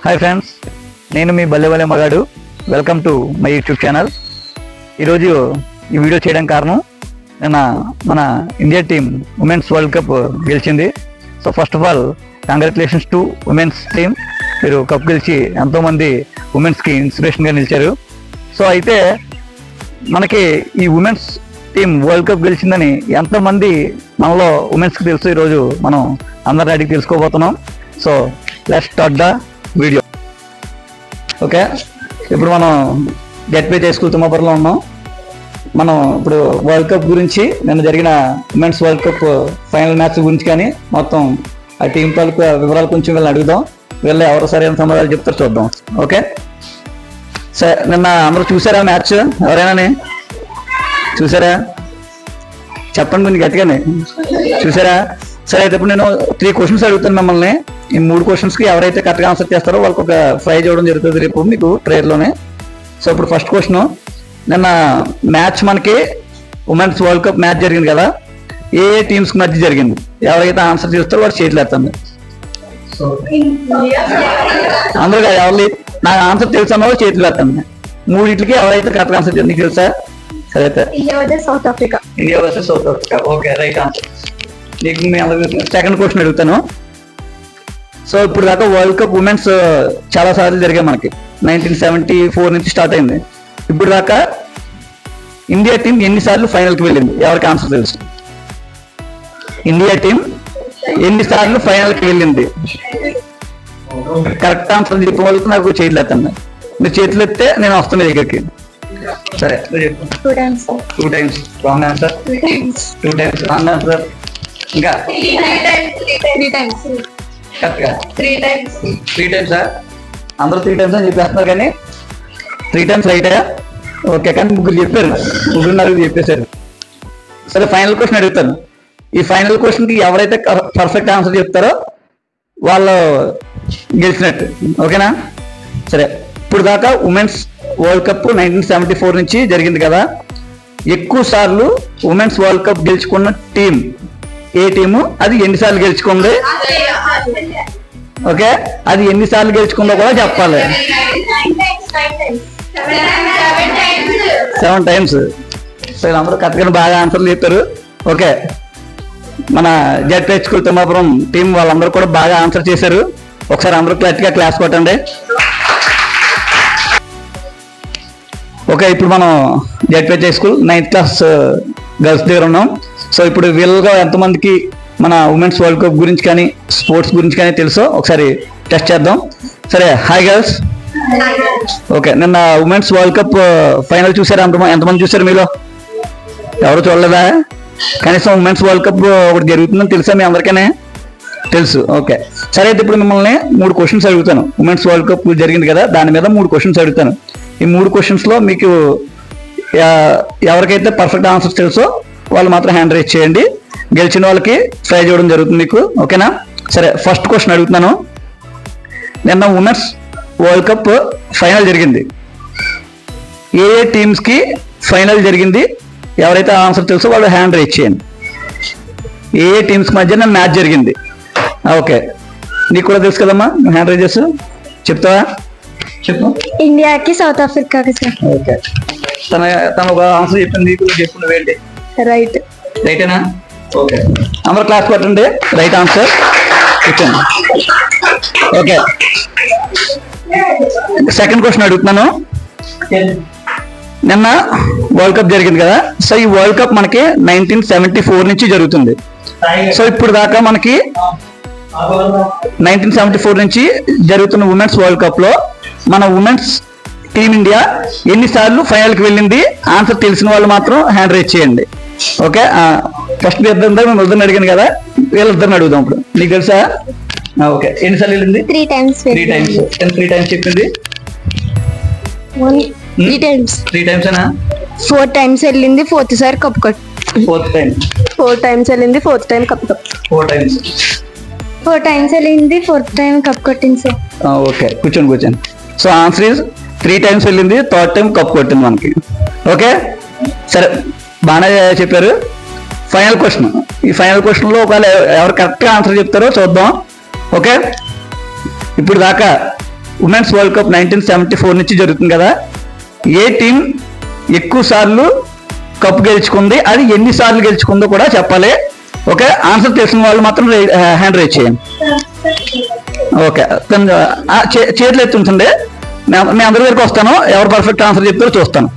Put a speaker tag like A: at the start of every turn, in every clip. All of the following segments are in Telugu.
A: హాయ్ ఫ్రెండ్స్, నేను మీ బల్లెవలే మగాడు. Welcome to my YouTube channel. ఈరోజు ఈ వీడియో చేయడం కారణం, నిన్న మన India team women's world cup గెలిచింది. So first of all congratulations to women's team. మీరు కప్ గెలిచి ఎంతోమంది ఉమెన్స్కి ఇన్స్పిరేషన్గా నిలిచారు. సో అయితే మనకి ఈ ఉమెన్స్ టీం వరల్డ్ కప్ గెలిచిందని ఎంతమంది మనలో ఉమెన్స్కి తెలుసు, ఈరోజు మనం అందరి అడిగి తెలుసుకోబోతున్నాం. So let's start the video. Okay, ఇప్పుడు మనం గెట్పే స్కూల్ తుమ్మపురంలో ఉన్నాం. మనం ఇప్పుడు వరల్డ్ కప్ గురించి, నిన్న జరిగిన women's world cup final match గురించి కానీ మొత్తం ఆ టీం తాలూకు వివరాలు కొంచెం వీళ్ళని అడుగుదాం. వీళ్ళు ఎవరు సరైన సమాధానాలు చెప్తారు చూద్దాం. ఓకే సరే, నిన్న అందరూ చూసారా మ్యాచ్? ఎవరైనా చూసారా? చెప్పండి కొంచెం గట్టిగానే. చూసారా? సరే, అయితే ఇప్పుడు నేను 3 క్వశ్చన్స్ అడుగుతాను మిమ్మల్ని. ఈ 3 క్వశ్చన్స్కి ఎవరైతే కరెక్ట్గా ఆన్సర్ చేస్తారో వాళ్ళకి ఒక ప్రైజ్ ఇవ్వడం జరుగుతుంది రేపు మీకు ప్రేయర్లోనే. సో ఇప్పుడు ఫస్ట్ క్వశ్చన్, నిన్న మ్యాచ్ మనకి ఉమెన్స్ వరల్డ్ కప్ మ్యాచ్ జరిగింది కదా, ఏ టీమ్స్ మధ్య జరిగింది? ఎవరైతే ఆన్సర్ చేస్తారో వాడు చేతులు ఎత్తండి. అందరూ కాదు, ఎవరు నాకు ఆన్సర్ తెలుసు అన్న వాళ్ళు చేతులు ఎత్తండి. 3 ఎవరైతే కరెక్ట్గా ఆన్సర్ చేస్తారు నీకు తెలుసా? సరే, అయితే India versus south Africa. Okay, right answer. నీకు మీ అందరికి సెకండ్ క్వశ్చన్ అడుగుతాను. సో ఇప్పుడు దాకా వరల్డ్ కప్ ఉమెన్స్ చాలా సార్లు జరిగాయి మనకి. 1974 నుంచి స్టార్ట్ అయింది. ఇప్పుడు దాకా ఇండియా టీం ఎన్నిసార్లు ఫైనల్కి వెళ్ళింది? ఎవరికి ఆన్సర్ తెలుసు? ఇండియా టీం ఎన్నిసార్లు ఫైనల్కి వెళ్ళింది? కరెక్ట్ ఆన్సర్ చెప్పిన వాళ్ళకి నాకు చేతులు ఎత్తండి. మీరు చేతులు ఎత్తే నేను వస్తాను దగ్గరికి. సరే, 2 times wrong answer. 2 times wrong answer. ఇంకా 3 times కరెక్ట్గా 3 times. అందరూ 3 times అని చెప్పేస్తున్నారు, కానీ 3 times రైటా? ఓకే, కానీ ముగ్గురు చెప్పారు, 3 చెప్పేశారు. సరే, ఫైనల్ క్వశ్చన్ అడుగుతాను. ఈ ఫైనల్ క్వశ్చన్కి ఎవరైతే పర్ఫెక్ట్ ఆన్సర్ చెప్తారో వాళ్ళు గెలిచినట్టు. ఓకేనా? సరే, ఇప్పుడు దాకా ఉమెన్స్ వరల్డ్ కప్ 1974 నుంచి జరిగింది కదా, ఎక్కువ సార్లు ఉమెన్స్ వరల్డ్ కప్ గెలుచుకున్న టీం ఏ టీము? అది ఎన్నిసార్లు గెలుచుకుంది? ఓకే, అది ఎన్నిసార్లు గెలుచుకుందో కూడా చెప్పాలి. 7 times. సో అందరూ కరెక్ట్గా బాగా ఆన్సర్లు చెప్పారు. ఓకే, మన జెడ్పీ స్కూల్ తిమ్మాపురం టీం వాళ్ళందరూ కూడా బాగా ఆన్సర్ చేశారు. ఒకసారి అందరూ గట్టిగా క్లాస్ కొట్టండి. ఓకే, ఇప్పుడు మనం ZP school 9th class girls దగ్గర ఉన్నాం. సో ఇప్పుడు వీళ్ళగా ఎంతమందికి మన ఉమెన్స్ వరల్డ్ కప్ గురించి కానీ స్పోర్ట్స్ గురించి కానీ తెలుసో ఒకసారి టెస్ట్ చేద్దాం. సరే, హాయ్ గర్ల్స్. ఓకే, నిన్న ఉమెన్స్ వరల్డ్ కప్ ఫైనల్ చూసారా? ఎంతమంది చూసారు మీలో? ఎవరు చూడలేదా? కనీసం ఉమెన్స్ వరల్డ్ కప్ ఒకటి జరుగుతుందని తెలుసా మీ అందరికీ? తెలుసు. ఓకే, సరే, అయితే ఇప్పుడు మిమ్మల్ని 3 క్వశ్చన్స్ అడుగుతాను. ఉమెన్స్ వరల్డ్ కప్ జరిగింది కదా, దాని మీద 3 క్వశ్చన్స్ అడుగుతాను. ఈ 3 క్వశ్చన్స్లో మీకు ఎవరికైతే పర్ఫెక్ట్ ఆన్సర్స్ తెలుసో వాళ్ళు మాత్రం హ్యాండ్ రైజ్ చేయండి. గెలిచిన వాళ్ళకి ప్రైజ్ ఇవ్వడం జరుగుతుంది మీకు. ఓకేనా? సరే, ఫస్ట్ క్వశ్చన్ అడుగుతున్నాను. నిన్న ఉమెన్స్ వరల్డ్ కప్ ఫైనల్ జరిగింది. ఏ టీమ్స్కి ఫైనల్ జరిగింది? ఎవరైతే ఆన్సర్ తెలుసో వాళ్ళు హ్యాండ్ రైజ్ చేయండి. ఏ టీమ్స్ మధ్యన మ్యాచ్ జరిగింది? ఓకే, నీకు కూడా తెలుసు కదమ్మా, హ్యాండ్ రైజ్ చేస్తూ చెప్తావా? చెప్పు.
B: ఇండియాకి సౌత్ ఆఫ్రికాకి సార్.
A: ఓకే, తన ఒక ఆన్సర్ చెప్పింది, నీకు చెప్పింది ఏంటి?
B: రైట్.
A: రైటేనా? ఓకే, అందరూ క్లాస్ కొట్టండి. రైట్ ఆన్సర్ ఇచ్చాను. ఓకే, సెకండ్ క్వశ్చన్ అడుగుతున్నాను. నిన్న వరల్డ్ కప్ జరిగింది కదా, సో ఈ వరల్డ్ కప్ మనకి 1974 నుంచి జరుగుతుంది. సో ఇప్పుడు దాకా మనకి 1974 నుంచి జరుగుతున్న ఉమెన్స్ వరల్డ్ కప్ లో మన ఉమెన్స్ టీమ్ ఇండియా ఎన్నిసార్లు ఫైనల్కి వెళ్ళింది? ఆన్సర్ తెలిసిన వాళ్ళు మాత్రం హ్యాండ్ రైజ్ చేయండి. ఓకే, ఫస్ట్ మీ ఇద్దరు మేము ఇద్దరిని అడిగాను కదా, వీళ్ళిద్దరిని అడుగుదాం. ఇప్పుడు నీకు తెలుసా? ఓకే, ఎన్నిసార్లు వెళ్ళింది?
B: 3 times.
A: 3 times. 3 times చెప్పింది.
B: 3 times.
A: 3 times ఏనా?
B: 4 times వెళ్ళింది, 4th sir cup cut.
A: 4th time.
B: 4 times వెళ్ళింది, 4th time cup cut.
A: 4 times.
B: 4 times వెళ్ళింది, 4th time కప్ కొట్టింది సార్.
A: ఓకే, కూర్చోండి. సో ఆన్సర్ ఈజ్ 3 times వెళ్ళింది, 3rd time కప్ కొట్టింది మనకి. ఓకే, సరే, బాగానే చెప్పారు. Final question. ఈ ఫైనల్ క్వశ్చన్లో ఒకవేళ ఎవరు కరెక్ట్గా ఆన్సర్ చెప్తారో చూద్దాం. ఓకే, ఇప్పుడు దాకా ఉమెన్స్ వరల్డ్ కప్ 1974 నుంచి జరుగుతుంది కదా, ఏ టీం ఎక్కువ సార్లు కప్ గెలుచుకుంది, అది ఎన్ని సార్లు గెలుచుకుందో కూడా చెప్పాలి. ఓకే, ఆన్సర్ తెలిసిన వాళ్ళు మాత్రం హ్యాండ్ రైజ్ చేయండి. ఓకే, చేతులు ఎత్తి ఉంచండి. మీ అందరి దగ్గరికి వస్తాను, ఎవరు పర్ఫెక్ట్ ఆన్సర్ చెప్తారో చూస్తాను.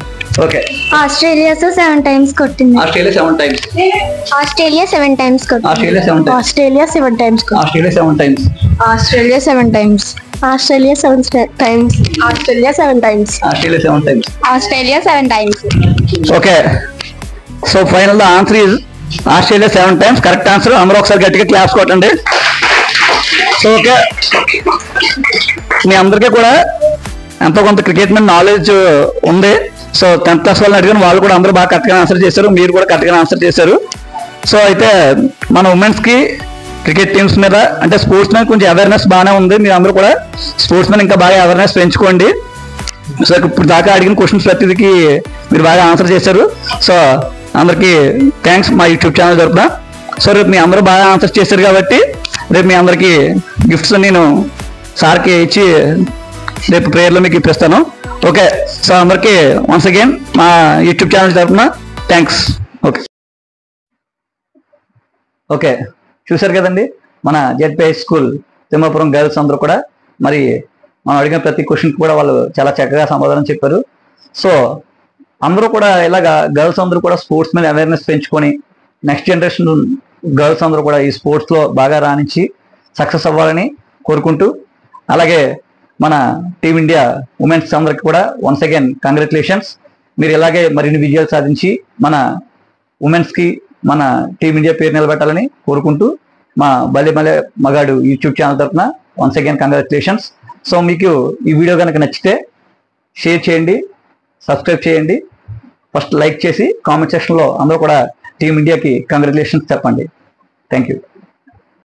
A: ఓకే,
B: ఆస్ట్రేలియా 7 times కొట్టింది.
A: Australia 7 times.
B: ఆస్ట్రేలియా 7 times కొట్టింది.
A: Australia 7 times.
B: Australia 7 times
A: Australia 7 times.
B: Australia 7 times. Australia 7 times. Australia 7 times.
A: Australia 7 times.
B: Australia 7 times.
A: Okay, so final the answer is Australia 7 times. Correct answer. అందరూ ఒకసారి గట్టిగా క్లాప్స్ కొట్టండి. సో ఓకే, మీ అందరికీ కూడా ఎంతో కొంత క్రికెట్ మీద నాలెడ్జ్ ఉంది. సో 10th class వాళ్ళని అడిగిన వాళ్ళు కూడా అందరూ బాగా కరెక్ట్గా ఆన్సర్ చేశారు, మీరు కూడా కరెక్ట్గా ఆన్సర్ చేశారు. సో అయితే మన ఉమెన్స్కి క్రికెట్ టీమ్స్ మీద అంటే స్పోర్ట్స్ మీద కొంచెం అవేర్నెస్ బాగానే ఉంది. మీరు అందరూ కూడా స్పోర్ట్స్ మీద ఇంకా బాగా అవేర్నెస్ పెంచుకోండి. సో ఇప్పుడు దాకా అడిగిన క్వశ్చన్స్ ప్రతిదికి మీరు బాగా ఆన్సర్ చేశారు. సో అందరికీ థ్యాంక్స్ మా యూట్యూబ్ ఛానల్ తరపున. సో రేపు మీ అందరూ బాగా ఆన్సర్ చేశారు కాబట్టి రేపు మీ అందరికీ గిఫ్ట్స్ నేను సార్కి ఇచ్చి రేపు ప్రేయర్లో మీకు ఇప్పిస్తాను. ఓకే, సో అందరికీ వన్స్ అగైన్ మా యూట్యూబ్ ఛానల్ తరపున థ్యాంక్స్. ఓకే ఓకే, చూశారు కదండి మన జెడ్పీఐ స్కూల్ తిమ్మాపురం గర్ల్స్ అందరూ కూడా మరి మనం అడిగిన ప్రతి క్వశ్చన్కి కూడా వాళ్ళు చాలా చక్కగా సమాధానం చెప్పారు. సో అందరూ కూడా ఇలాగా గర్ల్స్ అందరూ కూడా స్పోర్ట్స్ మీద అవేర్నెస్ పెంచుకొని నెక్స్ట్ జనరేషన్ గర్ల్స్ అందరూ కూడా ఈ స్పోర్ట్స్లో బాగా రాణించి సక్సెస్ అవ్వాలని కోరుకుంటూ, అలాగే మన టీమిండియా ఉమెన్స్ అందరికి కూడా వన్స్ అగైన్ కంగ్రాచులేషన్స్. మీరు ఇలాగే మరిన్ని విజయాలు సాధించి మన ఉమెన్స్కి మన టీమిండియా పేరు నిలబెట్టాలని కోరుకుంటూ మా భలే భలే మగాడు యూట్యూబ్ ఛానల్ తరఫున వన్స్ అగైన్ కంగ్రాచులేషన్స్. సో మీకు ఈ వీడియో కనుక నచ్చితే షేర్ చేయండి, సబ్స్క్రైబ్ చేయండి, ఫస్ట్ లైక్ చేసి కామెంట్ సెక్షన్లో అందరూ కూడా టీమిండియాకి కంగ్రాచులేషన్స్ చెప్పండి. Thank you.